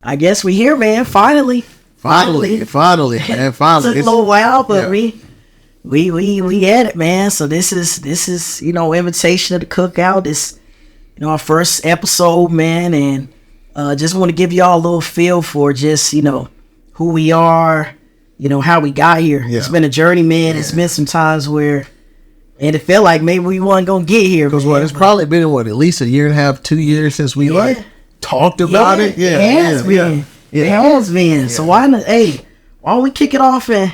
I guess we here, man. Finally, man. Finally. Took a little while, but we had it, man. So this is invitation to the cookout. This our first episode, man, and just want to give y'all a little feel for just who we are, how we got here. Yeah. It's been a journey, man. Yeah. It's been some times where. And it felt like maybe we weren't gonna get here. Because it's probably been at least a year and a half, 2 years since we talked about it. Yeah, it has been. It has been. Yeah. So why don't we kick it off and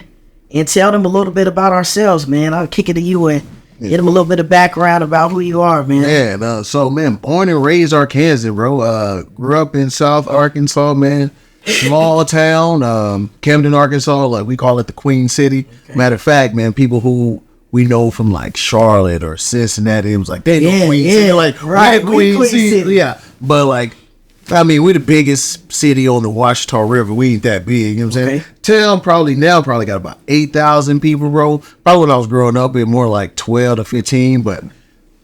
tell them a little bit about ourselves, man? I'll kick it to you and get them a little bit of background about who you are, man. Yeah, so man, born and raised Arkansas, bro. Grew up in South Arkansas, man. Small town, Camden, Arkansas. Like we call it the Queen City. Okay. Matter of fact, man, people who we know from like Charlotte or Cincinnati, it was like they know Queen City, like right, Queen City. Yeah. But like, I mean, we're the biggest city on the Washita River. We ain't that big, you know what I'm saying? Town probably got about 8,000 people, bro. Probably when I was growing up, it more like 12 to 15. But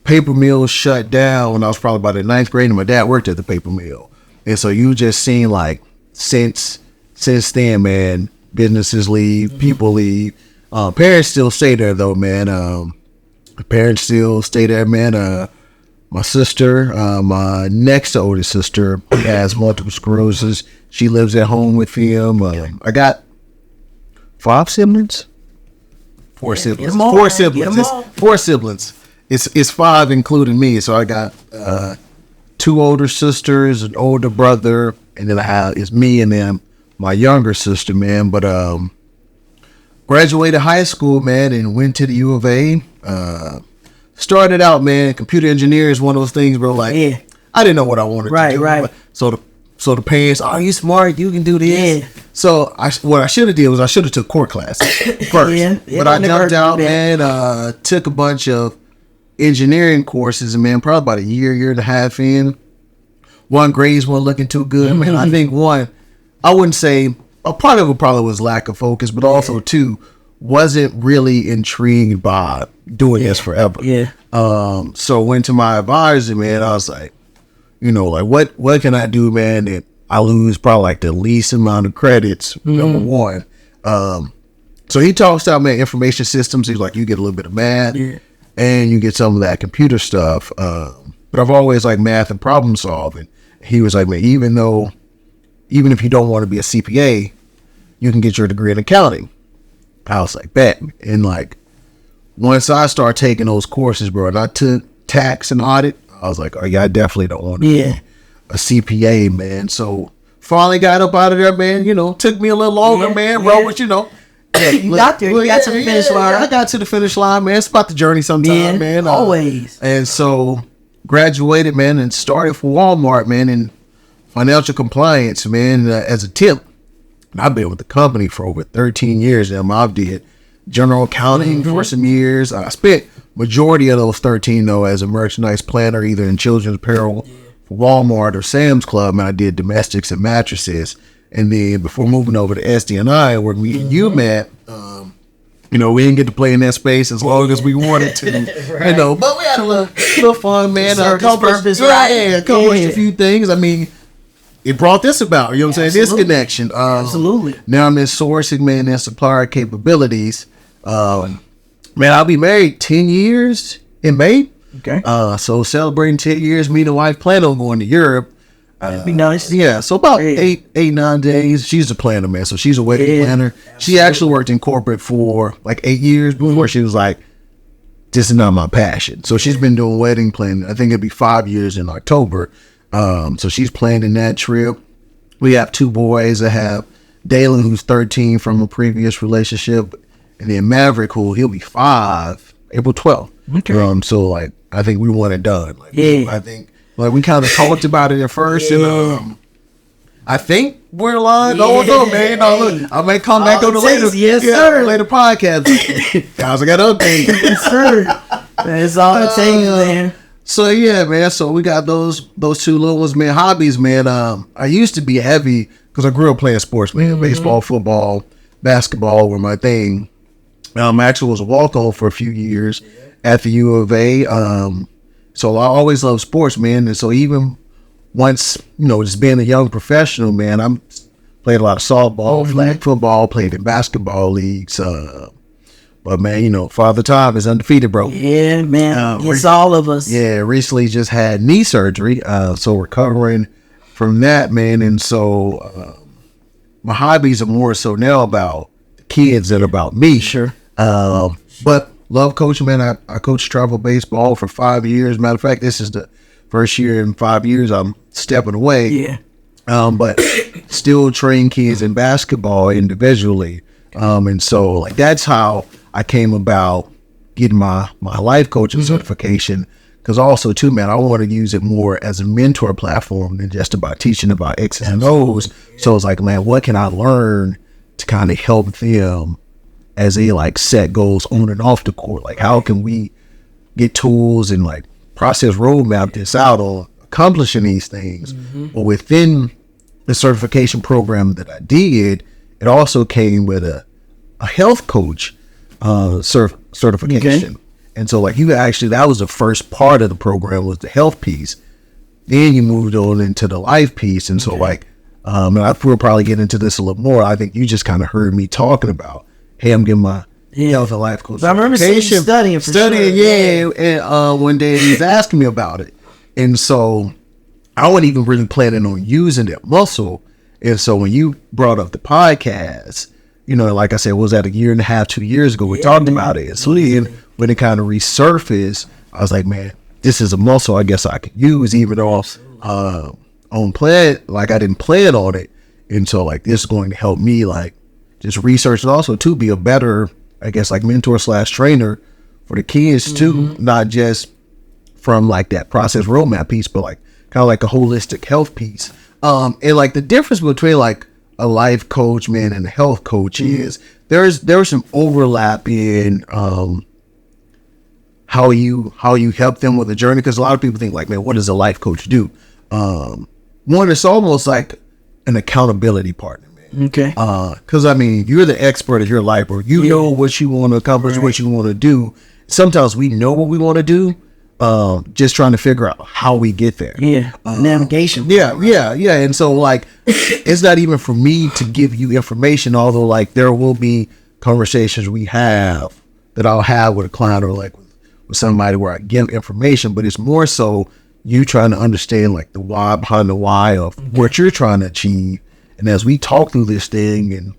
paper mill shut down when I was probably about in 9th grade, and my dad worked at the paper mill. And so you just seen like since then, man, businesses leave, people leave. Parents still stay there though, man. Parents still stay there, man. My sister, my next oldest sister, has multiple sclerosis. She lives at home with him. I got 5 siblings. 4 siblings. 4 siblings. 4 siblings. It's 5 including me. So I got 2 older sisters, an older brother, and then it's me and then my younger sister, man. But graduated high school, man, and went to the U of A. Started out, man, computer engineer is one of those things, bro. Like, I didn't know what I wanted to do. Right. So the parents, you smart, you can do this. Yeah. So what I should have did was I should have took core classes first. But I jumped out, man, took a bunch of engineering courses, and man, probably about a year and a half in. One, grades weren't looking too good. Man, I think one, I wouldn't say, a part of it probably was lack of focus, but also 2, wasn't really intrigued by doing this forever. Yeah. So went to my advisor, man. I was like, what can I do, man, that I lose probably like the least amount of credits, number one. So he talks about, man, information systems. He's like, you get a little bit of math and you get some of that computer stuff. But I've always liked math and problem solving. He was like, man, even if you don't want to be a CPA, you can get your degree in accounting. I was like, bet. And like, once I started taking those courses, bro, and I took tax and audit, I was like, I definitely don't want to be a CPA, man. So finally got up out of there, man. Took me a little longer, man. Bro, but you got there. You got to the finish line. I got to the finish line, man. It's about the journey sometime, man. Always. And so graduated, man, and started for Walmart, man, in financial compliance, man, as a tip. I've been with the company for over 13 years now. I've did general accounting for some years. I spent majority of those 13, though, as a merchandise planner, either in children's apparel for Walmart or Sam's Club, and I did domestics and mattresses. And then before moving over to SD&I, where me and you met, we didn't get to play in that space as long as we wanted to, but we had a little fun, man. Accomplished a few things. I mean, it brought this about, you know what I'm saying? This connection. Absolutely. Now I'm in sourcing, man, and supplier capabilities. Man, I'll be married 10 years in May. Okay. So celebrating 10 years, me and the wife plan on going to Europe. That'd be nice. Yeah, so about 8-9 days. She's a planner, man. So she's a wedding planner. Absolutely. She actually worked in corporate for like 8 years before she was like, this is not my passion. So she's been doing wedding planning. I think it'll be 5 years in October. So she's planning that trip. We have 2 boys. I have Dalen, who's 13 from a previous relationship, and then Maverick, he'll be 5 April 12th. Okay. So like, I think we want it done. Like, I think like we kind of talked about it at first, and I think we're aligned. No, man. No, look, I may come back on the later. Yes, sir. Later podcast. Guys, I got to update. Yes, sir. That's all it takes, man. So yeah, man. So we got those 2 little ones, man. Hobbies, man. I used to be heavy because I grew up playing sports, man. Baseball, football, basketball were my thing. Actually was a walk-on for a few years at the U of A. So I always loved sports, man. And so even once, just being a young professional, man, I'm played a lot of softball, flag football, played in basketball leagues. But man, Father Time is undefeated, bro. Yeah, man. It's all of us. Yeah, recently just had knee surgery. So recovering from that, man. And so my hobbies are more so now about the kids than about me. Sure. But love coaching, man. I coached travel baseball for 5 years. Matter of fact, this is the first year in 5 years I'm stepping away. Yeah. But still train kids in basketball individually. And so like that's how I came about getting my life coaching certification. Because also too, man, I want to use it more as a mentor platform than just about teaching about X's and O's. So it's like, man, what can I learn to kind of help them as they like set goals on and off the court? Like, how can we get tools and like process roadmap this out on accomplishing these things? But within the certification program that I did, it also came with a health coach certification. Okay. And so like that was the first part of the program, was the health piece. Then you moved on into the life piece. And so like, and we'll probably get into this a little more. I think you just kind of heard me talking about, hey, I'm getting my health and life coach. I remember seeing you studying. Yeah. And one day he was asking me about it. And so I wasn't even really planning on using that muscle. And so when you brought up the podcast, like I said, was that 1.5 years, 2 years ago, we talked about it. So then when it kind of resurfaced, I was like, man, this is a muscle I guess I could use, even though on plan, like I didn't plan on it. And so like this is going to help me like just research and also to be a better, I guess, like mentor / trainer for the kids too, not just from like that process roadmap piece, but like kind of like a holistic health piece. And like the difference between like a life coach, man, and a health coach is there's some overlap in how you help them with the journey, because a lot of people think like, man, what does a life coach do? One, it's almost like an accountability partner, man. Okay. Because I mean, you're the expert of your life, or you know what you want to accomplish, what you want to do. Sometimes we know what we want to do, just trying to figure out how we get there. Navigation. Yeah. And so like, it's not even for me to give you information, although like there will be conversations we have that I'll have with a client or like with somebody where I give information, but it's more so you trying to understand like the why behind the why of what you're trying to achieve. And as we talk through this thing and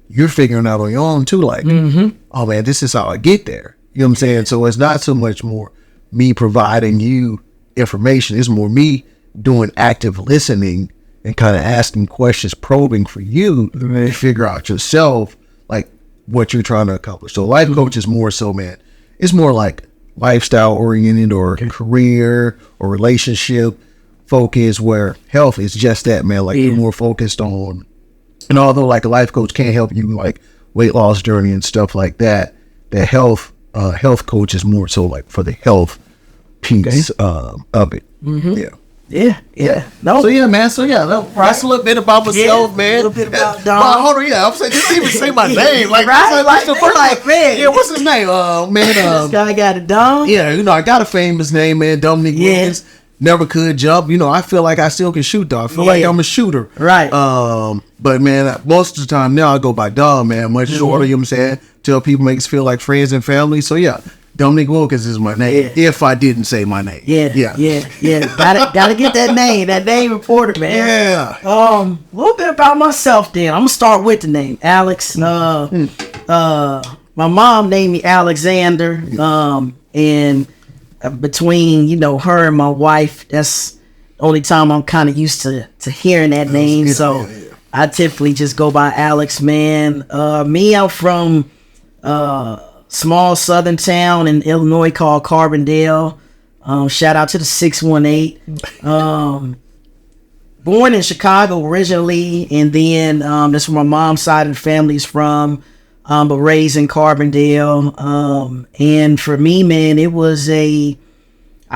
you're figuring out on your own too, like, oh man, this is how I get there. You know what I'm saying? So it's not so much more me providing you information. It's more me doing active listening and kind of asking questions, probing for you to figure out yourself, like what you're trying to accomplish. So life coach is more so, man, it's more like lifestyle oriented or career or relationship focus, where health is just that, man. Like you're more focused on, and although like a life coach can't help you like weight loss journey and stuff like that, the health coach is more so like for the health piece of it. Yeah. No. So yeah, man. So yeah, that's a little bit about myself, man. A little bit about Dom. Hold on, I'm saying, didn't even say my name. Like, Like the first, like, man. Yeah, what's his name? Man. This guy got it, Dom. Yeah, I got a famous name, man. Dominic Wilkins. Never could jump. I feel like I still can shoot, though. I feel like I'm a shooter. Right. But man, most of the time now I go by Dom, man. Much shorter, you know what I'm saying? Tell people, makes us feel like friends and family. So yeah. Dominic Wilkins is my name. If I didn't say my name. Yeah. Gotta get that name. That name important, man. Yeah. A little bit about myself then. I'm gonna start with the name. Alex. My mom named me Alexander. And between, her and my wife, that's the only time I'm kind of used to hearing that name. So I typically just go by Alex, man. I'm from small southern town in Illinois called Carbondale. Shout out to the 618. Born in Chicago originally, and then that's where my mom's side of the family is from, but raised in Carbondale. And for me, man, it was I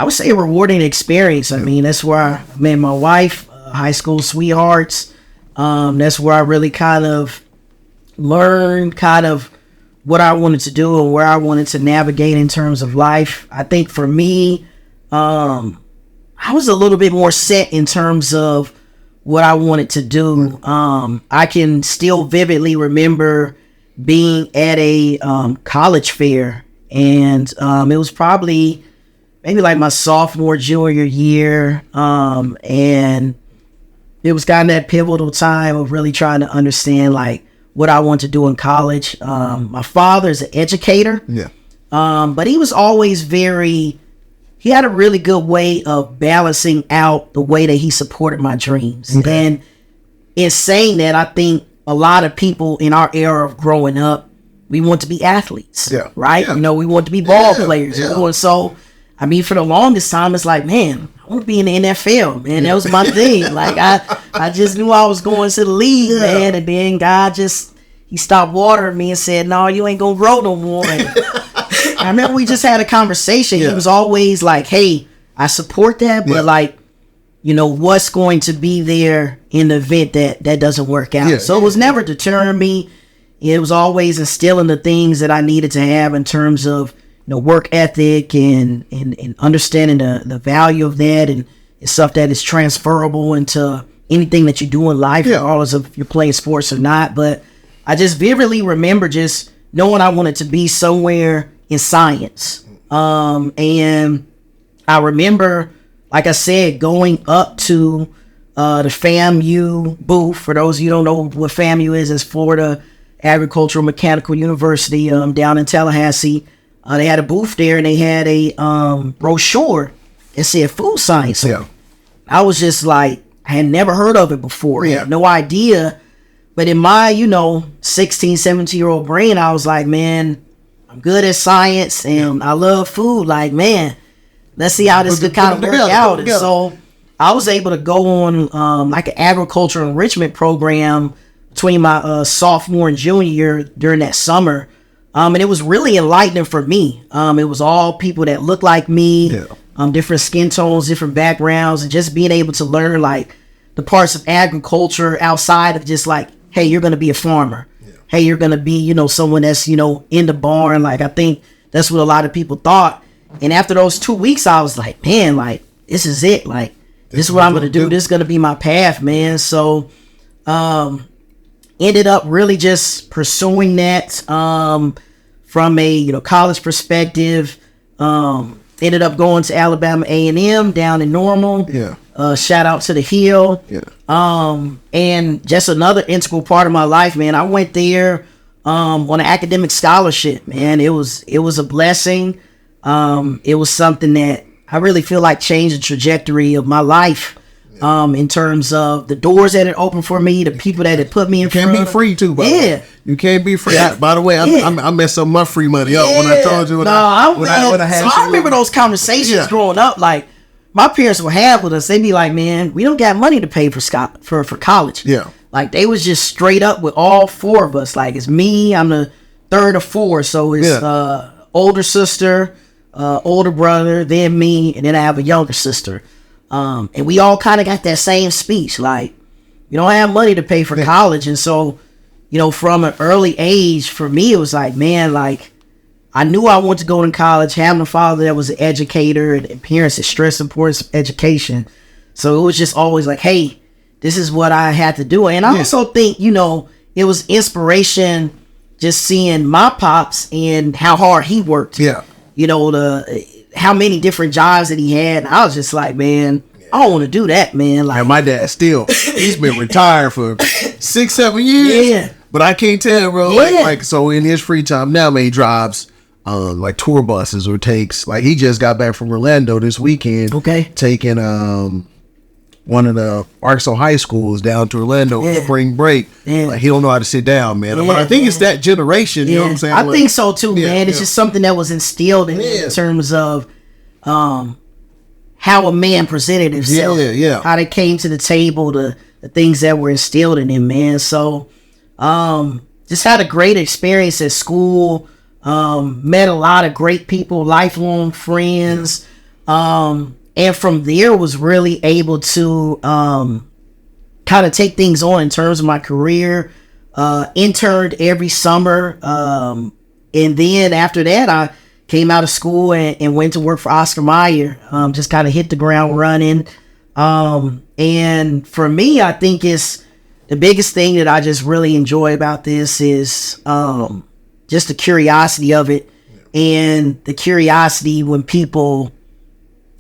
would say a rewarding experience. I mean, that's where I met my wife, high school sweethearts. That's where I really kind of learned what I wanted to do and where I wanted to navigate in terms of life. I think for me, how I was a little bit more set in terms of what I wanted to do. I can still vividly remember being at a college fair, and it was probably maybe like my sophomore, junior year, and it was kind of that pivotal time of really trying to understand like what I want to do in college. My father's an educator, but he was always he had a really good way of balancing out the way that he supported my dreams. And in saying that, I think a lot of people in our era of growing up, we want to be athletes, right? You know, we want to be ball players. So, I mean, for the longest time, it's like, man, I want to be in the NFL, man. That was my thing. Like, I just knew I was going to the league, man. And then God he stopped watering me and said, no, you ain't going to grow no more. I remember we just had a conversation. He was always like, hey, I support that, but like, you know, what's going to be there in the event that doesn't work out? So it was never deterring me. It was always instilling the things that I needed to have in terms of, you know, work ethic and understanding the value of that and stuff that is transferable into anything that you do in life, regardless of if you're playing sports or not. But I just vividly remember just knowing I wanted to be somewhere in science. And I remember, like I said, going up to the FAMU booth. For those of you who don't know what FAMU is, it's Florida Agricultural Mechanical University down in Tallahassee. They had a booth there, and they had a brochure that said food science. I was just like, I had never heard of it before. I had no idea. But in my, 16, 17-year-old brain, I was like, man, I'm good at science and I love food. Like, man, let's see how this could kind of work out. And so I was able to go on like an agricultural enrichment program between my sophomore and junior year during that summer. And it was really enlightening for me. It was all people that looked like me, different skin tones, different backgrounds, and just being able to learn like the parts of agriculture outside of just like, hey, you're going to be a farmer. Hey, you're going to be, someone that's, in the barn. Like, I think that's what a lot of people thought. And after those 2 weeks, I was like, man, like, this is it. Like, this is what I'm going to do. This is going to be my path, man. So, ended up really just pursuing that from a, college perspective. Ended up going to Alabama A&M down in Normal. Shout out to the Hill. And just another integral part of my life, man. I went there on an academic scholarship, man. It was a blessing. It was something that I really feel like changed the trajectory of my life. In terms of the doors that it opened for me, the people that it put me in front of. You can't be free too, bro. You can't be free. By the way, I messed up my free money up when I told you I remember those conversations growing up. Like, my parents would have with us. They'd be like, man, we don't got money to pay for college. Like, they was just straight up with all four of us. Like, it's me, I'm the third of four. So it's older sister, older brother, then me, and then I have a younger sister. And we all kind of got that same speech, like, you don't have money to pay for college. And so, from an early age, for me, it was like, man, like, I knew I wanted to go to college, having a father that was an educator and parents that stressed the importance of education. So it was just always like, hey, this is what I had to do. And I also think, it was inspiration just seeing my pops and how hard he worked. How many different jobs that he had. And I was just like, man, I don't want to do that, man. Like, and my dad he's been retired for 6-7 years. But I can't tell, bro. Like, so in his free time now, man, he drives like tour buses or takes, like, he just got back from Orlando this weekend. Taking one of the Arkansas high schools down to Orlando for spring break. Like, he don't know how to sit down, man. But I think it's that generation, you know what I'm saying? I think so too, man. It's just something that was instilled in terms of how a man presented himself. How they came to the table, the things that were instilled in him, man. So just had a great experience at school. Met a lot of great people, lifelong friends. And from there was really able to kind of take things on in terms of my career. Interned every summer. And then after that, I came out of school and went to work for Oscar Mayer. Just kind of hit the ground running. And for me, I think it's the biggest thing that I just really enjoy about this is just the curiosity of it, and the curiosity when people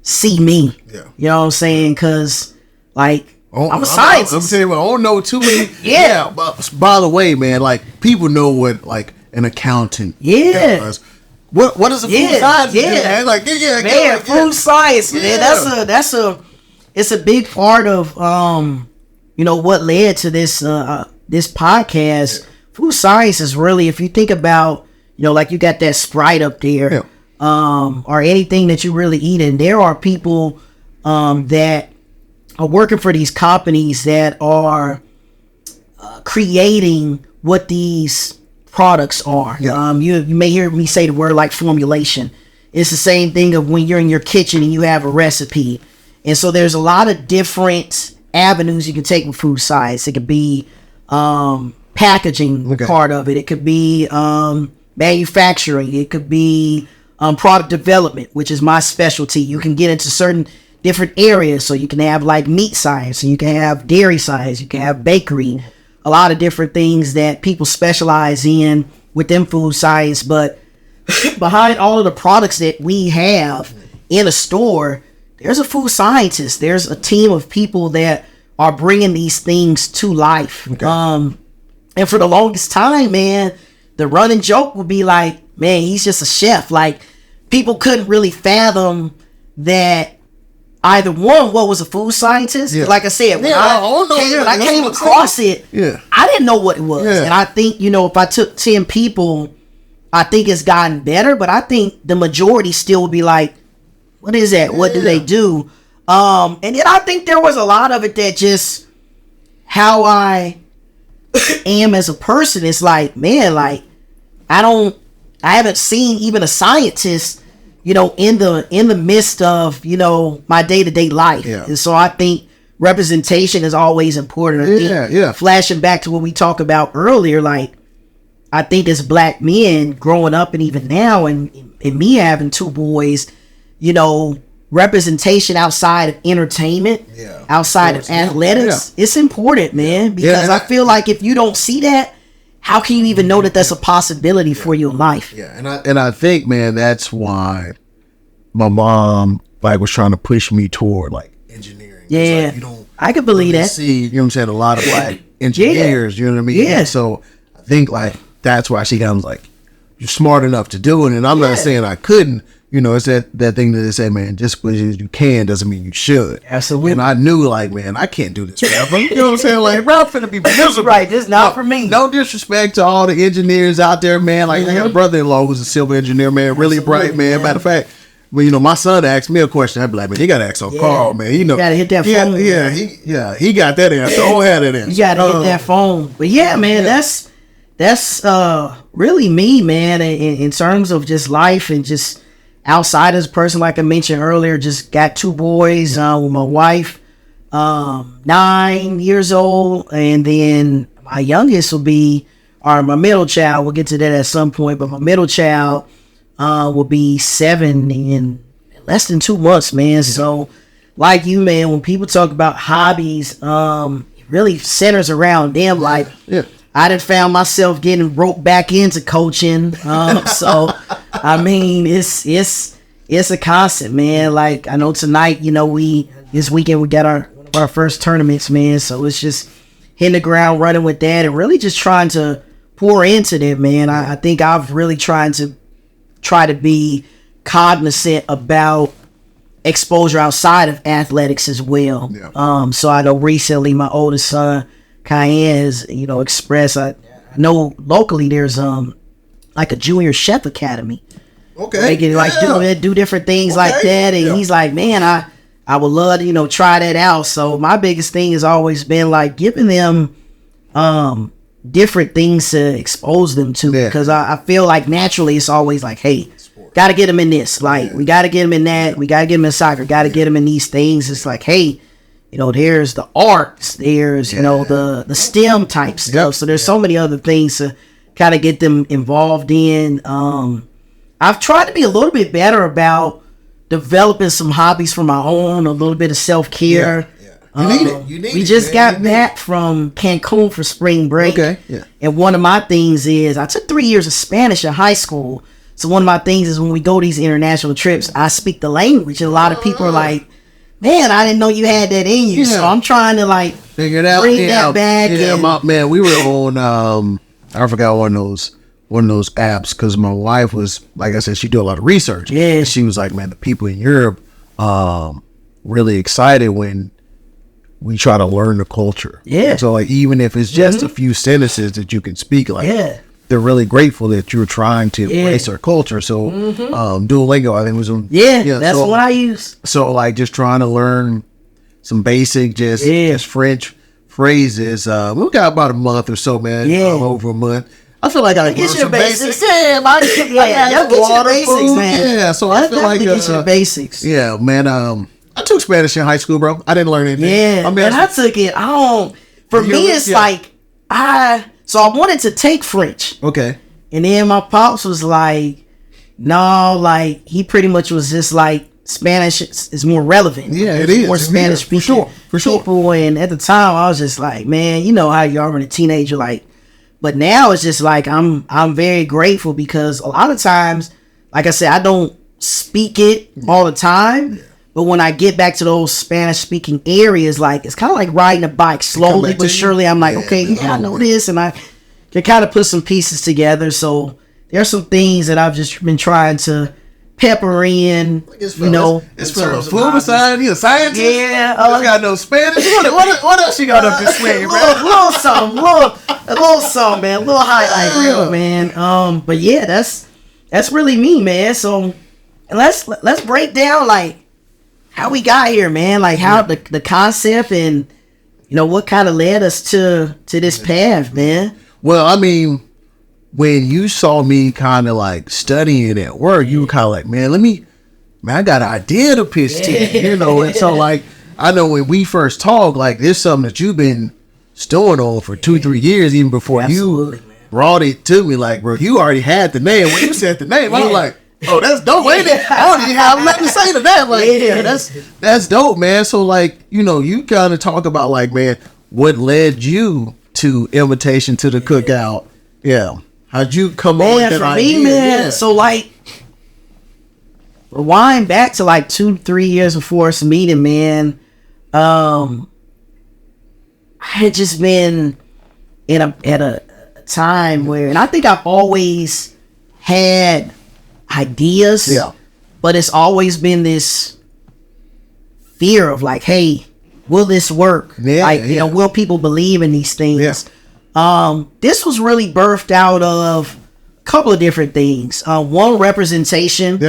see me. Yeah. You know what I'm saying? Because, like, I'm a scientist. I'm saying, well, I don't know too many. Yeah. But by the way, man, like, people know what, like, an accountant does. What is a food science? Yeah. Like, man, food science, man. It's a big part of, you know, what led to this podcast. Yeah. Food science is really, if you think about, you know, like you got that Sprite up there, or anything that you really eat, and there are people that are working for these companies that are creating what these products are. Yeah. You may hear me say the word like formulation. It's the same thing of when you're in your kitchen and you have a recipe. And so there's a lot of different avenues you can take with food science. It could be packaging part of it. It could be manufacturing. It could be product development, which is my specialty. You can get into certain different areas. So you can have like meat science, and you can have dairy science, you can have bakery, a lot of different things that people specialize in within food science. But behind all of the products that we have in a store, there's a food scientist. There's a team of people that are bringing these things to life. And for the longest time, man, the running joke would be like, man, he's just a chef. Like, people couldn't really fathom that either one, what was a food scientist? Yeah. Like I said, when I came across it, I didn't know what it was. Yeah. And I think, you know, if I took 10 people, I think it's gotten better, but I think the majority still would be like, what is that? What do they do? And then I think there was a lot of it that just how I am as a person. It's like, man, like, I haven't seen even a scientist, you know, in the midst of, you know, my day-to-day life. Yeah. And so I think representation is always important. I think flashing back to what we talked about earlier, like, I think as black men growing up, and even now, and me having 2 boys, you know, representation outside of entertainment, outside of athletics, it's important, man, because I feel like if you don't see that, how can you even know that that's a possibility for your life? Yeah, and I think, man, that's why my mom like was trying to push me toward like engineering. Yeah, like, you don't I could believe that. See, you know what I'm saying? A lot of black engineers, you know what I mean? Yeah. And so I think like that's why she comes like, you're smart enough to do it, and I'm not saying I couldn't. You know, it's that thing that they say, man, just because you can doesn't mean you should. Absolutely. And I knew, like, man, I can't do this forever. You know what I'm saying? Like, bro, I'm finna be miserable. Right, this is not for me. No disrespect to all the engineers out there, man. Like, I got a brother-in-law who's a civil engineer, man, really bright, man. Matter of fact, when, you know, my son asked me a question, I'd be like, man, he got to ask on Carl, man. You know, got to hit that phone. He got that answer. Oh, had that answer. You got to hit that phone. But yeah, man, that's really me, man, in terms of just life and just outside as a person. Like I mentioned earlier, just got 2 boys with my wife, 9 years old, and then my youngest will be, or my middle child, we'll get to that at some point, but my middle child will be 7 in less than 2 months, man. So like you, man, when people talk about hobbies, it really centers around them. Like, I done found myself getting roped back into coaching. So, I mean, it's a constant, man. Like, I know tonight, you know, this weekend we got our first tournaments, man. So it's just hitting the ground running with that and really just trying to pour into them, man. I think I've really try to be cognizant about exposure outside of athletics as well. Yeah. So I know recently my oldest son, Cayenne, has, you know, expressed, I know locally there's like a junior chef academy. Okay. They can like do different things like that. And he's like, man, I would love to, you know, try that out. So my biggest thing has always been like giving them different things to expose them to. Because I feel like naturally it's always like, hey, got to get them in this. Like, we got to get them in that. We got to get them in soccer. Got to get them in these things. It's like, hey, you know, there's the arts, there's, you know, the STEM type stuff. So there's so many other things to kind of get them involved in. I've tried to be a little bit better about developing some hobbies for my own, a little bit of self-care. You need it. You need we just got back from Cancun for spring break. Okay. Yeah. And one of my things is I took 3 years of Spanish in high school. So one of my things is when we go these international trips, I speak the language. And a lot of people are like, man, I didn't know you had that in you. Yeah. So I'm trying to like figure it out. Bring that back. Yeah, man, we were on I forgot one of those apps because my wife was, like I said, she do a lot of research. Yeah. And she was like, man, the people in Europe really excited when we try to learn the culture. Yeah. So like even if it's just a few sentences that you can speak, like they're really grateful that you're trying to embrace their culture. So Duolingo, I think was that's what I use. So like just trying to learn some basic just French phrases. We got about a month or so, man. Over a month. I feel like I get your basics. Yeah, get your basics, man. Yeah, so I feel like get your basics. Yeah, man. I took Spanish in high school, bro. I didn't learn anything. Yeah, and I took it. For me, it's like I wanted to take French. Okay. And then my pops was like, no, like he pretty much was just like Spanish is more relevant. Yeah, it is. More Spanish speaking for sure. People, and at the time I was just like, man, you know how you are when a teenager, like. But now it's just like I'm very grateful because a lot of times, like I said, I don't speak it all the time. But when I get back to those Spanish speaking areas, like it's kind of like riding a bike slowly but surely. I'm like, I know this, and I can kind of put some pieces together. So there's some things that I've just been trying to pepper in. It's from food science. He's a scientist. Yeah, got no Spanish. What else you got up your sleeve, man? A little something, man. A little highlight reel, man. But yeah, that's really me, man. So let's break down like how we got here, man. Like how the concept and what kind of led us to this path, man. Well, I mean, when you saw me kind of like studying at work, you were kind of like, man, I got an idea to pitch to you, and so like I know when we first talked, like there's something that you've been stewing on for 2-3 years, even before you brought it to me. Like, bro, you already had the name. When you said the name, I was like, oh, that's dope, ain't it? I don't even have nothing to say to that. Like, that's dope, man. So like, you kind of talk about like, man, what led you to invitation to the cookout? Yeah. How'd you come on that idea? Me, man. Yeah. So like, rewind back to like 2-3 years before us meeting, man. I had just been at a time where, and I think I've always had ideas, but it's always been this fear of like, hey, will this work? Will people believe in these things? This was really birthed out of a couple of different things. One, representation.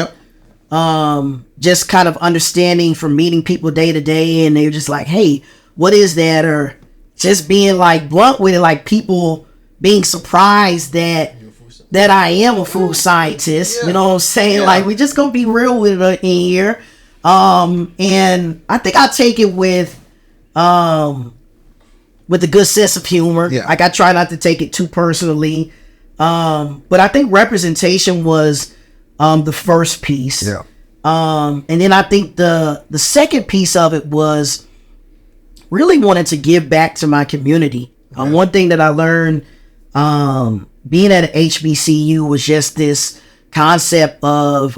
Just kind of understanding from meeting people day to day, and they're just like, hey, what is that? Or just being like blunt with it, like people being surprised that I am a food scientist. You know what I'm saying? Like, we just gonna be real with it in here. And I think I take it with a good sense of humor. Like, I try not to take it too personally. But I think representation was the first piece. And then I think the second piece of it was really wanted to give back to my community. One thing that I learned being at an HBCU was just this concept of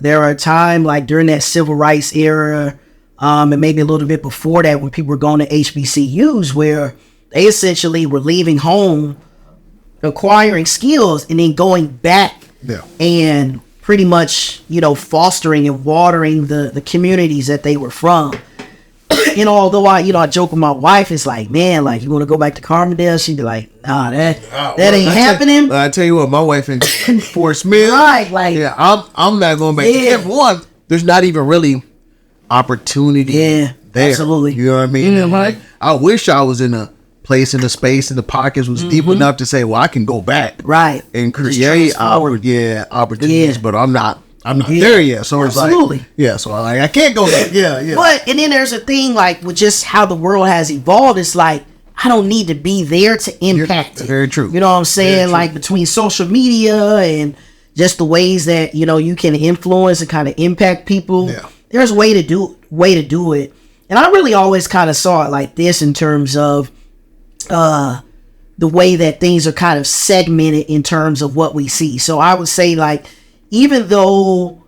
there are times like during that civil rights era, and maybe a little bit before that, when people were going to HBCUs, where they essentially were leaving home, acquiring skills, and then going back and pretty much, fostering and watering the communities that they were from. Although I joke with my wife, it's like, man, like, you want to go back to Carbondale? She'd be like, nah, that ain't happening. I tell you what, my wife in Fort Smith. Right, like, I'm not going back. Everyone, there's not even really opportunity there. Absolutely. You know what I mean? Like, I wish I was in a place, in the space, in the pockets was deep enough to say, well, I can go back, and create opportunities, but I'm not there yet. So it's like, so I can't go back. But and then there's a thing like with just how the world has evolved. It's like, I don't need to be there to impact it. Very true. You know what I'm saying? Like, between social media and just the ways that, you know, you can influence and kind of impact people. Yeah. There's a way to do it. And I really always kind of saw it like this in terms of the way that things are kind of segmented in terms of what we see. So I would say, like, even though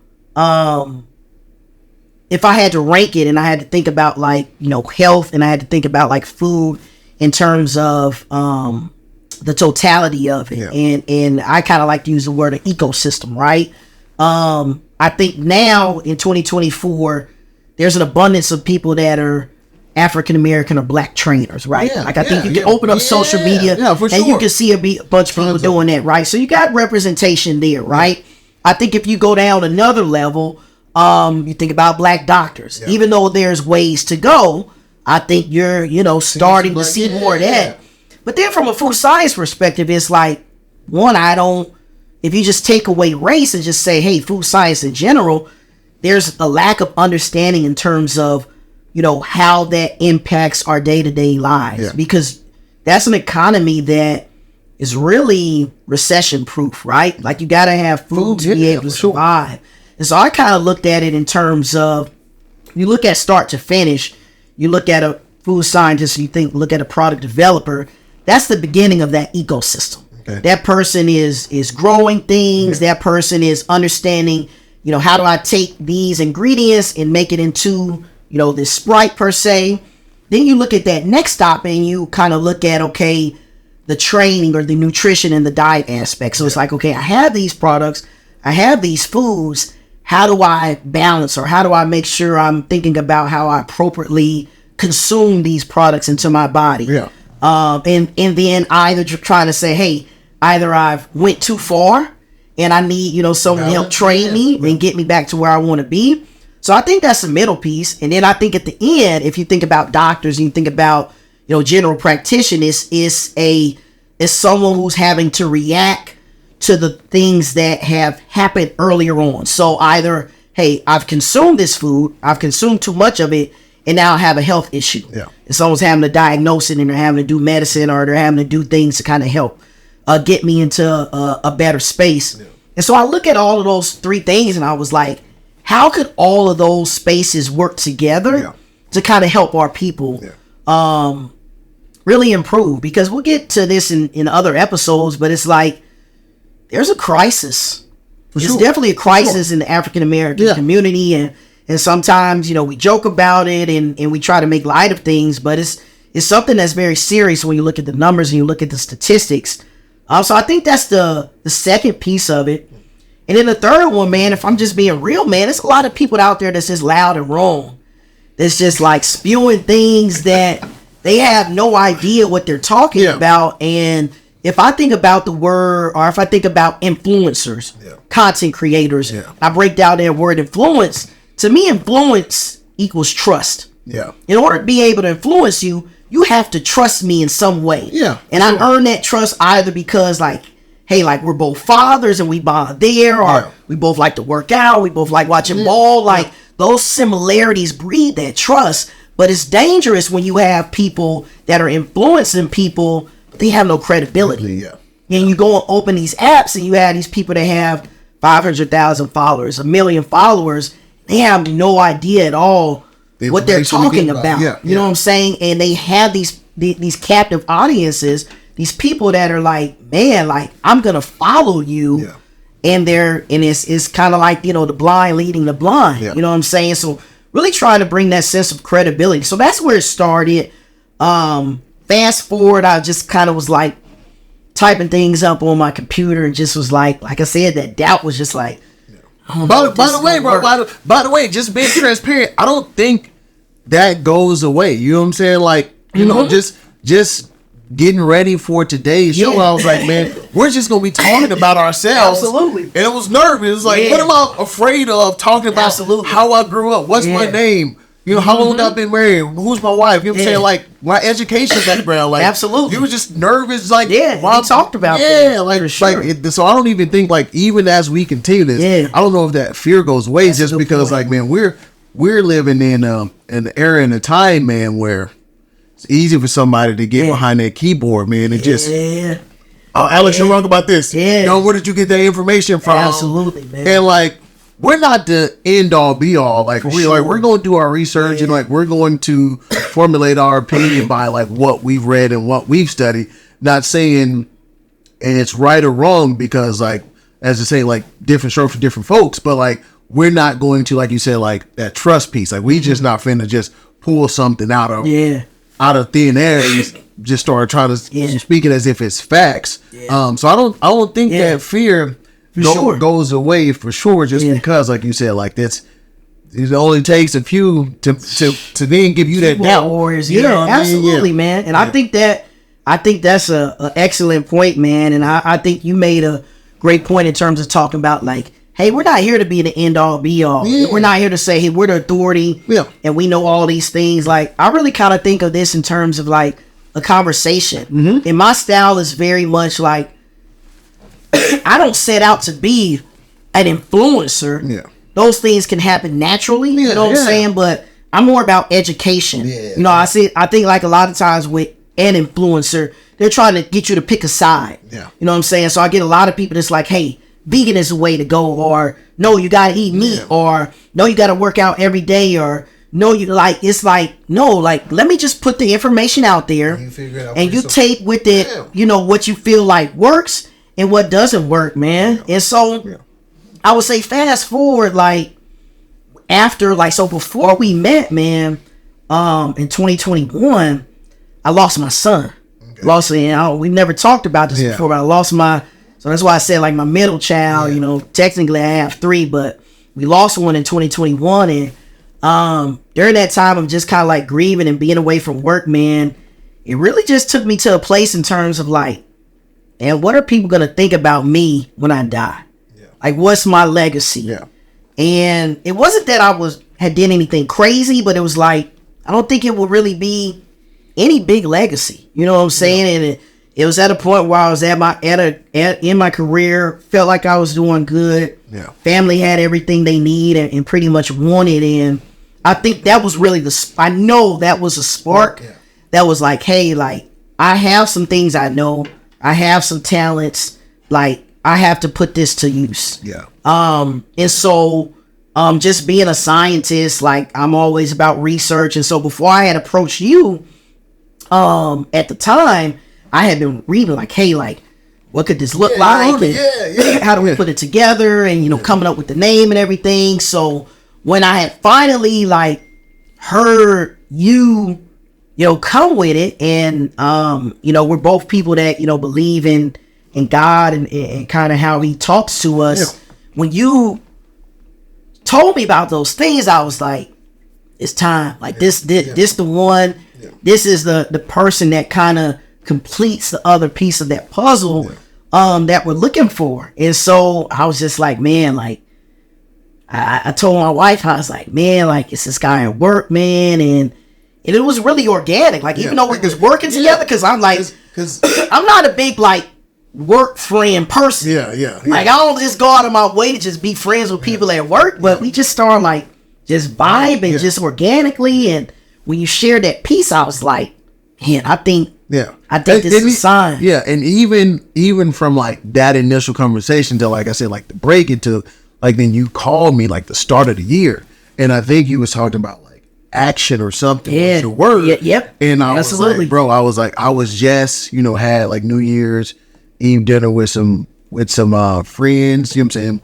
if I had to rank it and I had to think about, like, you know, health, and I had to think about like food in terms of the totality of it, and I kind of like to use the word ecosystem, right? I think now in 2024 there's an abundance of people that are African American or black trainers, right? Like, I think you can open up social media and you can see a bunch of people doing that, right? So you got representation there, right? I think if you go down another level, you think about black doctors. Even though there's ways to go, I think you're, you know, starting to see more of that. But then from a food science perspective, it's like, one, if you just take away race and just say, hey, food science in general, there's a lack of understanding in terms of, you know, how that impacts our day-to-day lives, because that's an economy that is really recession proof, right? Like, you got to have food to be able to survive. And so I kind of looked at it in terms of, you look at start to finish, you look at a food scientist, look at a product developer, that's the beginning of that ecosystem. That person is growing things, that person is understanding, you know, how do I take these ingredients and make it into, you know, this Sprite per se. Then you look at that next stop and you kind of look at, okay, the training or the nutrition and the diet aspect. So it's like, okay, I have these products, I have these foods, how do I balance, or how do I make sure I'm thinking about how I appropriately consume these products into my body? And then either trying to say, hey, either I've went too far and I need, you know, someone to help train me and get me back to where I want to be. So I think that's the middle piece. And then I think at the end, if you think about doctors and you think about, you know, general practitioners, is someone who's having to react to the things that have happened earlier on. So either, hey, I've consumed this food, I've consumed too much of it, and now I have a health issue. And someone's having to diagnose it, and they're having to do medicine, or they're having to do things to kind of help get me into a better space. And so I look at all of those three things and I was like, how could all of those spaces work together to kind of help our people really improve? Because we'll get to this in other episodes, but it's like, there's a crisis. There's definitely a crisis in the African American community, and sometimes, you know, we joke about it and we try to make light of things, but it's something that's very serious when you look at the numbers and you look at the statistics. So I think that's the second piece of it. And then the third one, man, if I'm just being real, man, there's a lot of people out there that's just loud and wrong. That's just like spewing things that they have no idea what they're talking about. And if I think about the word, or if I think about influencers, content creators, I break down that word influence. To me, influence equals trust. In order to be able to influence you, you have to trust me in some way. And I earn that trust either because, like, hey, like, we're both fathers and we bond there, or we both like to work out, we both like watching ball. Like, those similarities breed that trust. But it's dangerous when you have people that are influencing people, but they have no credibility. And you go and open these apps and you have these people that have 500,000 followers, 1 million followers. They have no idea at all what they're talking about. You know what I'm saying? And they have these captive audiences, these people that are like, man, like, I'm gonna follow you. And it's kind of like, you know, the blind leading the blind. You know what I'm saying? So really trying to bring that sense of credibility. So that's where it started. Fast forward, I just kind of was like typing things up on my computer and just was like I said, that doubt was just like, by the way, just being transparent, I don't think that goes away. You know what I'm saying? Like, you know, just getting ready for today's show, I was like, man, we're just gonna be talking about ourselves. Absolutely. And it was nervous. It was like, what am I afraid of talking about? How I grew up, what's my name, you know, how long I've been married, who's my wife, you know what I'm saying? Like, my education background, like, you were just nervous, like, while I talked about like, so I don't even think, like, even as we continue this, I don't know if that fear goes away. That's just because like, man, we're living in an era and a time, man, where it's easy for somebody to get behind that keyboard, man, and just oh, Alex, you're wrong about this. Yeah. Yo, where did you get that information from? Absolutely, man. And like, we're not the end all be all. Like, we're going to do our research and like, we're going to formulate our opinion by like what we've read and what we've studied. Not saying and it's right or wrong because like, as I say, like different strokes for different folks, but like, we're not going to, like you said, like that trust piece. Like we just not finna just pull something out of thin air and just start trying to speak it as if it's facts. Yeah. So I don't think that fear goes away for sure, just because, like you said, like it only takes a few to then give you that doubt. Warriors, absolutely, man. And I think that's a excellent point, man. And I think you made a great point in terms of talking about like, hey, we're not here to be the end all be all. We're not here to say, hey, we're the authority and we know all these things. Like I really kind of think of this in terms of like a conversation. And my style is very much like, I don't set out to be an influencer. Yeah. Those things can happen naturally, you know what I'm saying? But I'm more about education. Yeah. You know, I think like a lot of times with an influencer, they're trying to get you to pick a side. Yeah. You know what I'm saying? So I get a lot of people that's like, hey, vegan is the way to go, or no, you gotta eat meat, or no, you gotta work out every day, or no, you like, it's like, no, like, let me just put the information out there and you take with it, you know, what you feel like works and what doesn't work, man. And so I would say fast forward, like after, like, so before we met, man, in 2021, I lost my son. We never talked about this before, but I lost so that's why I said like my middle child, you know, technically I have 3, but we lost one in 2021. And during that time of just kind of like grieving and being away from work, man, it really just took me to a place in terms of like, and what are people going to think about me when I die? Yeah. Like, what's my legacy? Yeah. And it wasn't that I had done anything crazy, but it was like, I don't think it would really be any big legacy. You know what I'm saying? And it was at a point where I was in my career, felt like I was doing good. Yeah. Family had everything they need and pretty much wanted. And I think that was really I know that was a spark that was like, hey, like, I have some things I know. I have some talents. Like, I have to put this to use. Yeah. And so, just being a scientist, like, I'm always about research. And so before I had approached you, at the time, I had been reading like, hey, like, what could this look like? And how do we put it together? And, you know, coming up with the name and everything. So when I had finally like heard you know, come with it, and, you know, we're both people that, you know, believe in God and kind of how he talks to us. Yeah. When you told me about those things, I was like, it's time. Like this the one, this is the person that kind of completes the other piece of that puzzle that we're looking for. And so I was just like, man, like I told my wife, I was like, man, like it's this guy at work, man, and it was really organic. Like even though we was working together, because I'm like, because I'm not a big like work friend person. Like I don't just go out of my way to just be friends with people at work, but we just start like just vibing just organically. And when you share that piece, I was like, man, I think this is a sign. Yeah, and even from like that initial conversation to, like I said, like the break into like, then you called me like the start of the year, and I think you was talking about like action or something. Yeah, the word. Yep. And I was like, bro, I was just, you know, had like New Year's Eve dinner with some friends. You know what I'm saying?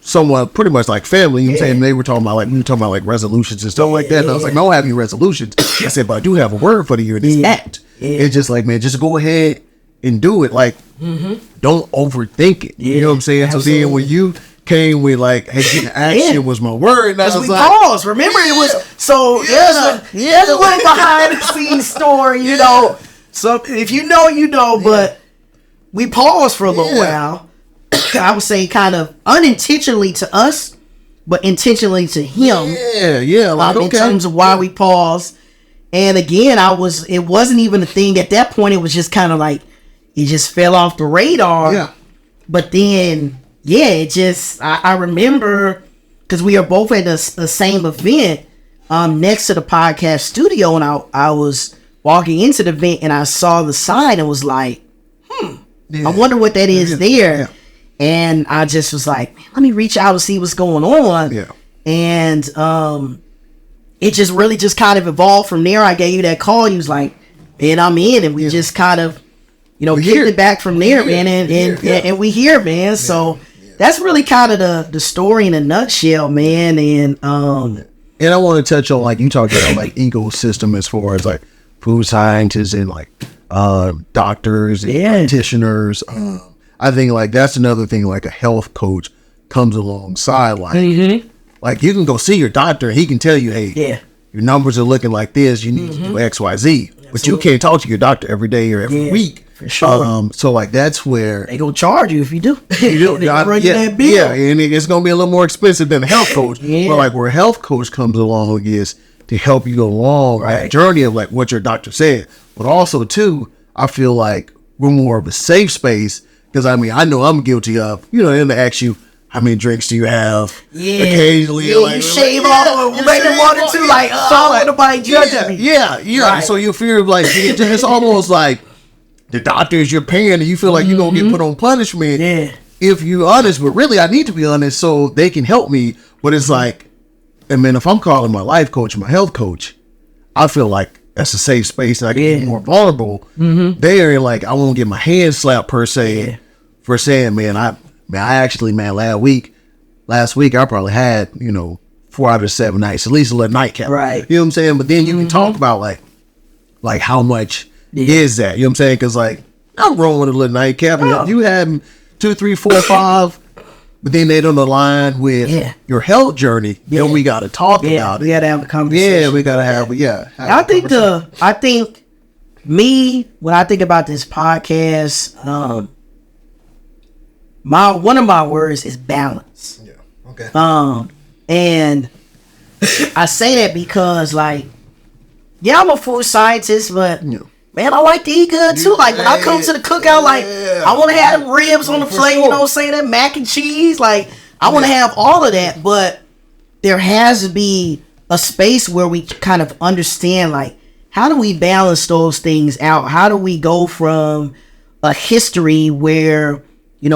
Somewhat pretty much like family. You know what I'm saying? They were talking about like resolutions and stuff like that. And I was like, no, I don't have any resolutions. I said, but I do have a word for the year. This act. It's just like, man, just go ahead and do it. Like, don't overthink it. You know what I'm saying? Absolutely. So then when you came with like, hey, action was my word. And I was like, paused. Remember, it was so there's a little behind the scenes story, you know. So if you know, you know. But we paused for a little while. I would say kind of unintentionally to us, but intentionally to him. Like, in terms of why we paused. And again, it wasn't even a thing at that point. It was just kind of like, it just fell off the radar. Yeah. But then, it just, I remember, because we are both at the same event next to the podcast studio, and I was walking into the event and I saw the sign and was like, I wonder what that is there. Yeah. And I just was like, man, let me reach out and see what's going on. Yeah. And it just really just kind of evolved from there. I gave you that call. You was like, man, I'm in. And we just kind of, kicked it back from there, man. And we here, man. So that's really kind of the story in a nutshell, man. And I want to touch on, like, you talked about, like, ecosystem as far as, like, food scientists and, like, doctors and practitioners. I think, like, that's another thing, like, a health coach comes alongside, like, like, you can go see your doctor and he can tell you, hey, your numbers are looking like this, you need to do X, Y, Z. But you can't talk to your doctor every day or every week. For sure. So, like, that's where they gonna charge you if you do. You do. That bill. Yeah, and it's gonna be a little more expensive than a health coach. But, like, where a health coach comes along is to help you go along that journey of, like, what your doctor said. But also, too, I feel like we're more of a safe space because, I mean, I know I'm guilty of, them to ask you, how many drinks do you have? Yeah. Occasionally. Like, you shave off, make them water too, like, nobody judge me. Yeah. Right. So you feel like, it's almost like the doctor is your parent and you feel like you're going to get put on punishment. Yeah. If you're honest, but really I need to be honest so they can help me. But it's like, I mean, if I'm calling my life coach, my health coach, I feel like that's a safe space and I can be more vulnerable. There, like, I won't get my hand slapped per se for saying, last week I probably had, 4 out of 7 nights, at least a little nightcap. Right. You know what I'm saying? But then you can talk about like how much is that? You know what I'm saying? Because, like, I'm rolling with a little nightcap. And you had 2, 3, 4, 5, but then they don't align with your health journey. Then we got to talk about it. We got to have a conversation. Yeah, we got to have. I think when I think about this podcast, one of my words is balance. Yeah. Okay. And I say that because, like, I'm a food scientist, but man, I like to eat good too. Like, when I come to the cookout, like, I want to have ribs on the plate. Sure. You know what I'm saying? That mac and cheese. Like, I want to have all of that, but there has to be a space where we kind of understand, like, how do we balance those things out? How do we go from a history where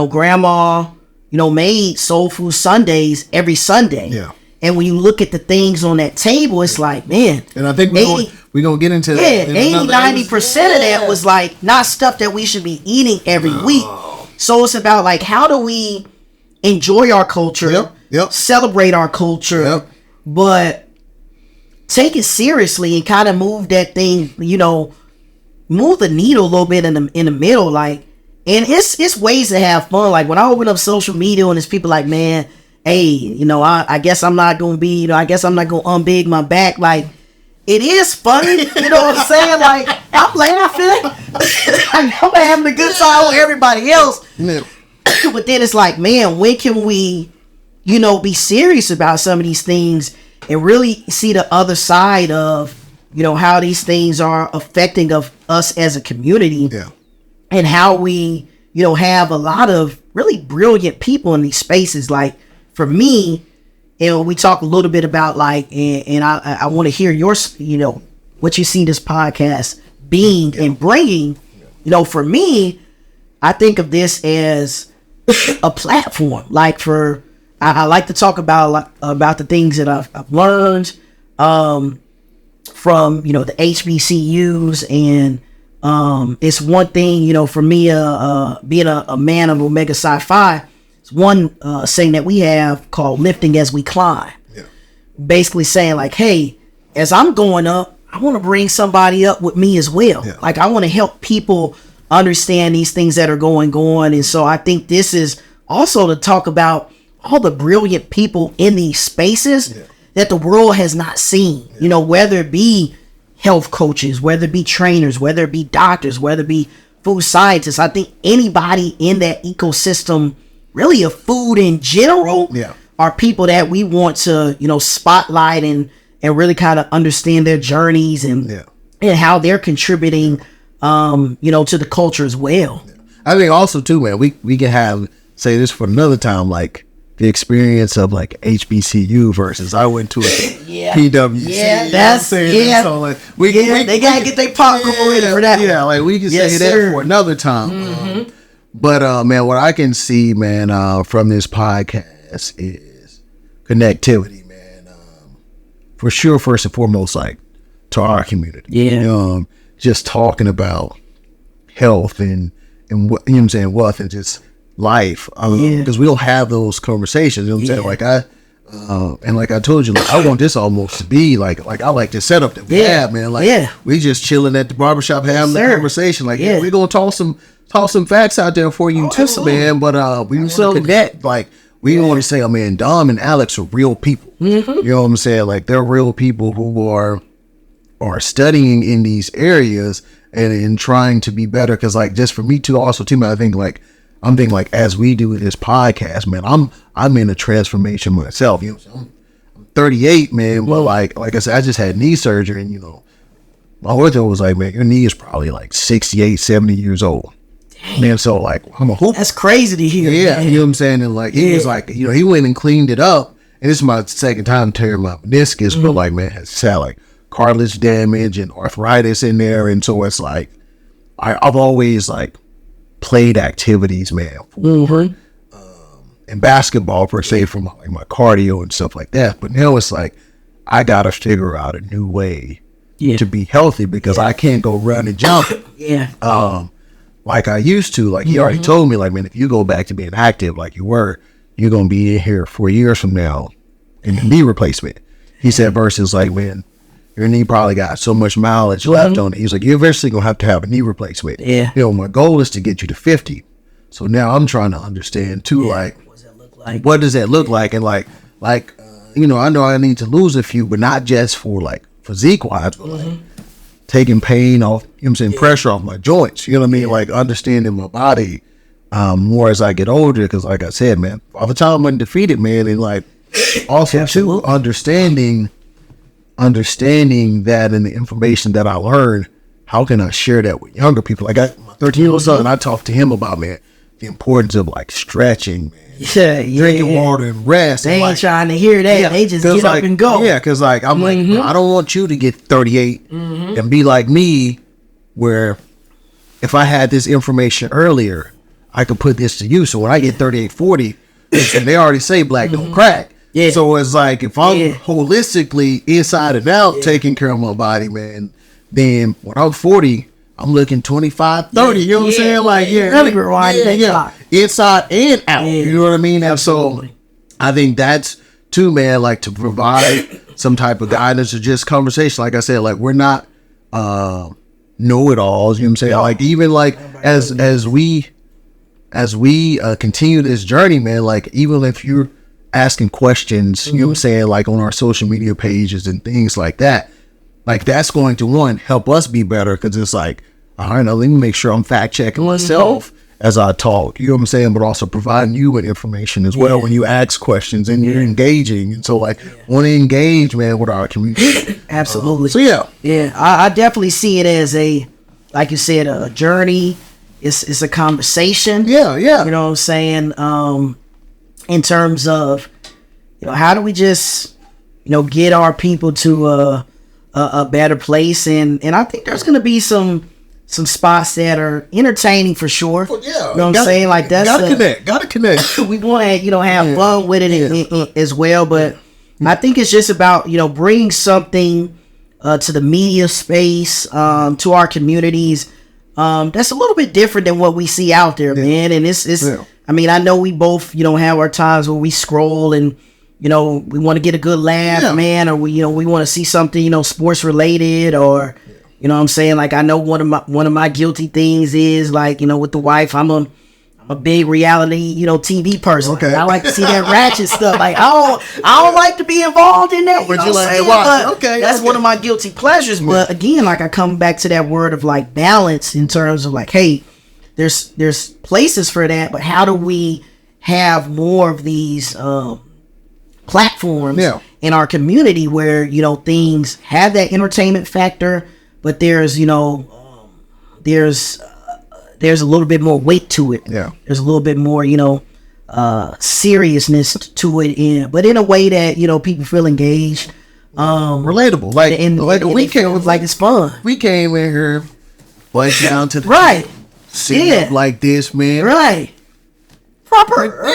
grandma, made soul food Sundays every Sunday. Yeah. And when you look at the things on that table, it's like, man. And I think we're going to get into that. Yeah, 80-90% of that was, like, not stuff that we should be eating every week. So it's about, like, how do we enjoy our culture, celebrate our culture, but take it seriously and kind of move that thing, move the needle a little bit in the middle, like. And it's ways to have fun. Like, when I open up social media and there's people like, man, hey, I guess I'm not going to be, I guess I'm not going to unbig my back. Like, it is funny. You know what I'm saying? Like, I'm laughing. I'm having a good time with everybody else. Yeah. But then it's like, man, when can we, be serious about some of these things and really see the other side of, how these things are affecting of us as a community. Yeah. And how we, have a lot of really brilliant people in these spaces. Like, for me, we talk a little bit about, like, and I want to hear your, what you see this podcast being and bringing. For me, I think of this as a platform. Like, I like to talk about the things that I've learned from, the HBCUs and. It's one thing, for me, being a man of Omega Psi Phi, it's one saying that we have called lifting as we climb. Yeah. Basically saying, like, hey, as I'm going up, I want to bring somebody up with me as well. Yeah. Like, I want to help people understand these things that are going on. And so I think this is also to talk about all the brilliant people in these spaces that the world has not seen, whether it be health coaches, whether it be trainers, whether it be doctors, whether it be food scientists. I think anybody in that ecosystem, really of food in general, are people that we want to, spotlight and really kind of understand their journeys and how they're contributing, to the culture as well. I think also too, man, we can say this for another time, like, the experience of, like, HBCU versus I went to a PWC. Yeah, that's so, like, they gotta get their popcorn ready for that. Yeah, like, we can say that for another time. But man, what I can see, man, from this podcast is connectivity, man. For sure, first and foremost, like to our community. Yeah. Just talking about health and what, you know what I'm saying, wealth and just life. Because we don't have those conversations. You know what I'm saying? Like and like I told you, like, I want this almost to be like I like the setup that we have, man. Like we just chilling at the barbershop having the conversation. Like we're gonna toss some facts out there for you too, man. But we want to connect. Like we want to say, oh man, Dom and Alex are real people. You know what I'm saying? Like they're real people who are studying in these areas and trying to be better. Because like just for me too, also too, man, I'm thinking like as we do this podcast, man, I'm in a transformation myself. You know what I'm saying? I'm 38, man. Well, like I said, I just had knee surgery, and you know, my ortho was like, man, your knee is probably like 68, 70 years old. Dang. Man, so like I'm a hoop. That's crazy to hear. Yeah, man. You know what I'm saying? And like he was like, you know, he went and cleaned it up, and this is my second time tearing my meniscus, but like man, it's had like cartilage damage and arthritis in there, and so it's like I've always like played activities, man, and basketball per se from like my cardio and stuff like that. But now it's like I gotta figure out a new way to be healthy because I can't go run and jump like I used to. Like he already told me, like, man, if you go back to being active like you were, you're gonna be in here 4 years from now in the knee replacement. He said versus like when your knee probably got so much mileage left on it. He's like, you're eventually going to have a knee replacement. Yeah. You know, my goal is to get you to 50. So now I'm trying to understand too, like, what does that look like? What does that look like? And like, you know I need to lose a few, but not just for like physique wise, but like taking pain off, you know what I'm saying, pressure off my joints. You know what I mean? Like understanding my body more as I get older. Cause like I said, man, all the time I'm undefeated, man. And like also too, understanding that and the information that I learned, how can I share that with younger people? Like my 13-year-old son, I talked to him about, man, the importance of like stretching, man, drinking water and rest. They ain't like, trying to hear that. They just get like, up and go. Yeah, because like I'm like, I don't want you to get 38 and be like me, where if I had this information earlier, I could put this to use. So when I get 38, 40, and they already say black don't crack. Yeah. So it's like if I'm holistically inside and out taking care of my body, man, then when I'm 40, I'm looking 25, 30. You know what I'm saying? Like, inside and out. You know what I mean? And so I think that's too, man, like to provide some type of guidance or just conversation. Like I said, like we're not know-it-alls. You know what I'm saying? Like even like as we continue this journey, man, like even if you're asking questions, you know what I'm saying, like on our social media pages and things like that, like that's going to help us be better, because it's like, all right, now let me make sure I'm fact checking myself as I talk, you know what I'm saying, but also providing you with information as well when you ask questions and you're engaging. And so like want to engage, man, with our community. Absolutely. So I definitely see it as like you said, a journey. It's a conversation. You know what I'm saying? In terms of, you know, how do we just, you know, get our people to a better place, and I think there's gonna be some spots that are entertaining for sure. You know what I'm saying? Like that's gotta connect. We want to, you know, have fun with it as well, but I think it's just about, you know, bringing something to the media space, to our communities. That's a little bit different than what we see out there, man. And it's I mean, I know we both, you know, have our times where we scroll and, you know, we want to get a good laugh, man, or we want to see something, you know, sports related, or, you know what I'm saying? Like, I know one of my guilty things is, like, you know, with the wife, I'm a big reality, you know, TV person. Okay. I like to see that ratchet stuff. Like, I don't like to be involved in that. But you like, hey, watch. That's one of my guilty pleasures. But again, like, I come back to that word of like balance, in terms of like, hey, there's places for that, but how do we have more of these platforms in our community where, you know, things have that entertainment factor, but there's, you know, there's a little bit more weight to it. There's a little bit more, you know, seriousness to it, but in a way that, you know, people feel engaged, relatable. Like we came with, like, it's fun. We came in here, went down to the right. sitting up like this, man. Right. Proper.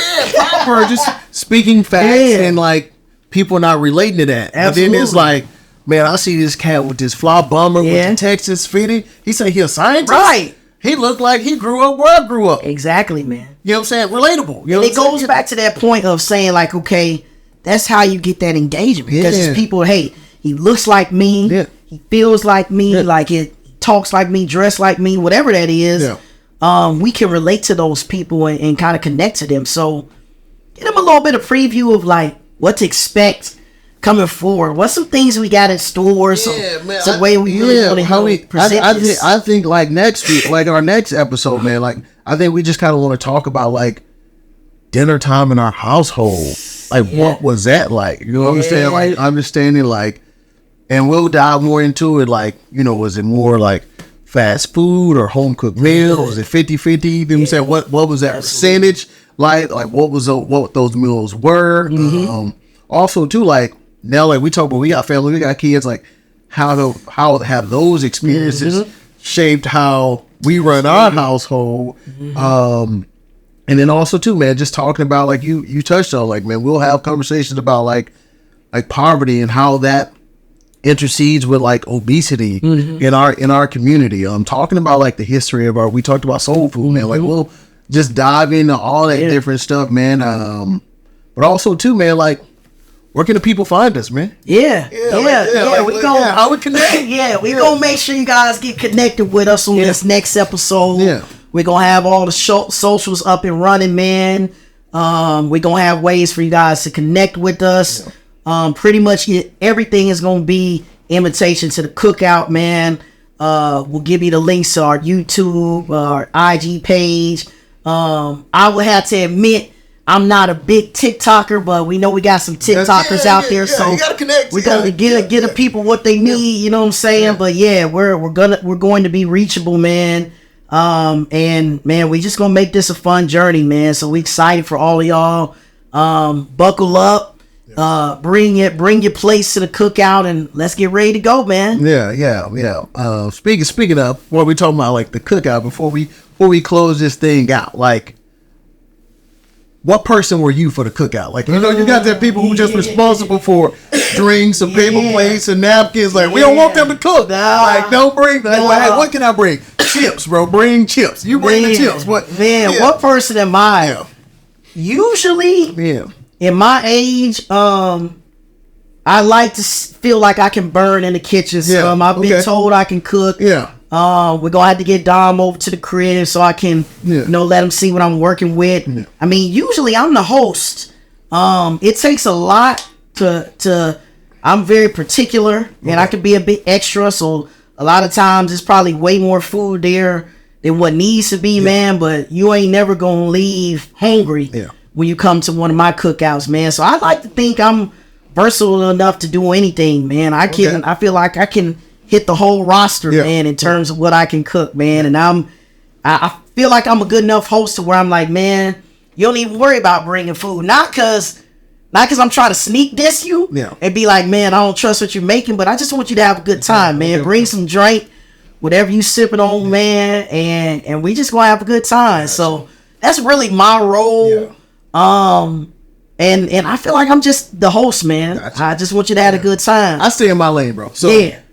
Just speaking facts and like people not relating to that. Absolutely. But then it's like, man, I see this cat with this fly bomber with the Texas fitting. He say he a scientist. Right. He looked like he grew up where I grew up. Exactly, man. You know what I'm saying? Relatable. You know it goes back to that point of saying like, okay, that's how you get that engagement. Because it's people, hey, he looks like me. Yeah. He feels like me. Like it talks like me, dressed like me, whatever that is. Yeah. We can relate to those people and kind of connect to them. So get them a little bit of preview of like what to expect coming forward. What's some things we got in store? Some way we really want to present this. I think like next week, like our next episode, man, like I think we just kind of want to talk about like dinner time in our household. Like what was that like? You know what I'm saying? Like understanding like, and we'll dive more into it. Like, you know, was it more like fast food or home cooked meal? Was it 50-50? You know what I'm saying? What was that percentage like what those meals were? Also too, like now, like we talk about, we got family, we got kids, like how have those experiences shaped how we run our household. And then also too, man, just talking about like you touched on, like, man, we'll have conversations about like poverty and how that intercedes with like obesity in our community. Talking about like the history of we talked about soul food, man. Like we'll just dive into all that different stuff, man. But also too, man, like where can the people find us, man? We go how we connect. We gonna make sure you guys get connected with us on this next episode. We're going to have all the socials up and running, man. We're going to have ways for you guys to connect with us. Pretty much everything is going to be invitation to the Cookout, man. We'll give you the links to our YouTube, our IG page. I would have to admit, I'm not a big TikToker, but we know we got some TikTokers out there, so you gotta connect. We're gonna get the people what they need. You know what I'm saying? But we're going to be reachable, man. And man, we just gonna make this a fun journey, man. So we excited for all of y'all. Buckle up, bring your plates to the Cookout, and let's get ready to go, man. Speaking of what we talking about, like the Cookout, before we close this thing out, like what person were you for the Cookout? Like, you know, you got that people who just responsible for drinks and paper plates and napkins. Like, we don't want them to cook. Like, don't bring. Like, hey, what can I bring? Chips, bro. Bring chips. You bring the chips. What person am I? Usually, in my age, I like to feel like I can burn in the kitchen. So I've been told I can cook. We're gonna have to get Dom over to the crib so I can, let him see what I'm working with. I mean, usually I'm the host. It takes a lot to. I'm very particular, and I can be a bit extra. So a lot of times it's probably way more food there than what needs to be, man. But you ain't never gonna leave hungry when you come to one of my cookouts, man. So I like to think I'm versatile enough to do anything, man. I feel like I can hit the whole roster, man, in terms of what I can cook, man. And I feel like I'm a good enough host to where I'm like, man, you don't even worry about bringing food. Not because I'm trying to sneak diss you and be like, man, I don't trust what you're making, but I just want you to have a good time, man. Bring some drink, whatever you sipping on, man, and we just gonna have a good time. So that's really my role. And I feel like I'm just the host, man. I just want you to have a good time. I stay in my lane, bro.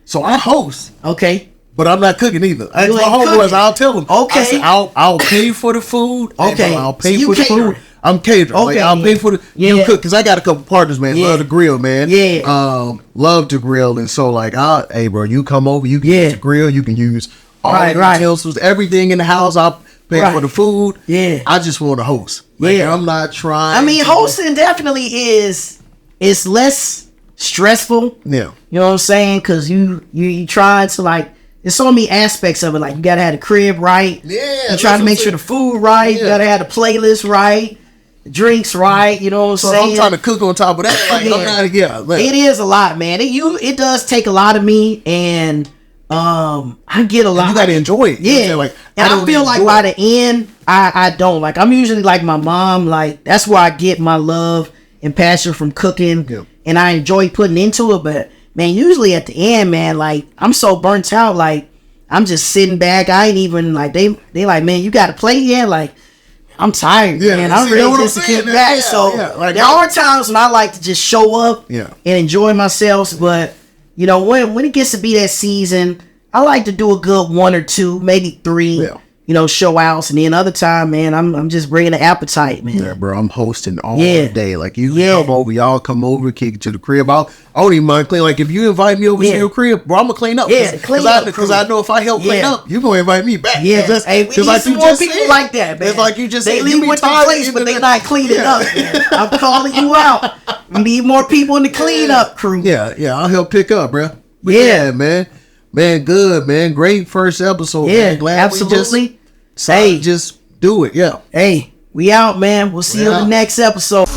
So I host. Okay. But I'm not cooking either. My homeboys, I'll tell them. Okay. I say, I'll pay for the food. Okay. I'll pay for the food. I'm catering. Okay. Like, I'll pay for the cook, because I got a couple partners, man. Love to grill, man. Love to grill. And so like, hey bro, you come over, you can use the grill, you can use all the utensils, everything in the house. I'll pay for the food. I just want to host. Like, I'm not trying. I mean, hosting definitely is less stressful. You know what I'm saying? Because you trying to, like, there's so many aspects of it. Like, you gotta have the crib right. You try to make sure the food right. You gotta have the playlist right, the drinks right. You know what I'm saying? I'm trying to cook on top of that. Like, it is a lot, man. It does take a lot of me, and I get a lot. You gotta enjoy it. Like, and I feel like by the end, I don't. Like, I'm usually like my mom. Like, that's where I get my love and passion from cooking. And I enjoy putting into it, but man, usually at the end, man, like, I'm so burnt out, like, I'm just sitting back. I ain't even like they like, man, you got to play yet? Like, I'm tired, man. I'm ready just to get back. Like, there are times when I like to just show up and enjoy myself. But you know, when it gets to be that season, I like to do a good 1 or 2, maybe 3. You know, show outs, and then other time, man, I'm just bringing the appetite, man. Yeah, bro, I'm hosting all day. Like, you come over, y'all come over, kick it to the crib. I don't even mind clean. Like, if you invite me over to your crib, bro, I'm gonna clean up. Because I know if I help clean up, you gonna invite me back. Hey, we need like some more people like that, man. It's like you just they leave with the place, but they not cleaning up. Man. I'm calling you out. We need more people in the cleanup crew. Yeah, I'll help pick up, bro. But man. Man, good, man. Great first episode. Yeah, man. Glad absolutely. Just do it. Yeah. Hey, we out, man. We'll see you in the next episode.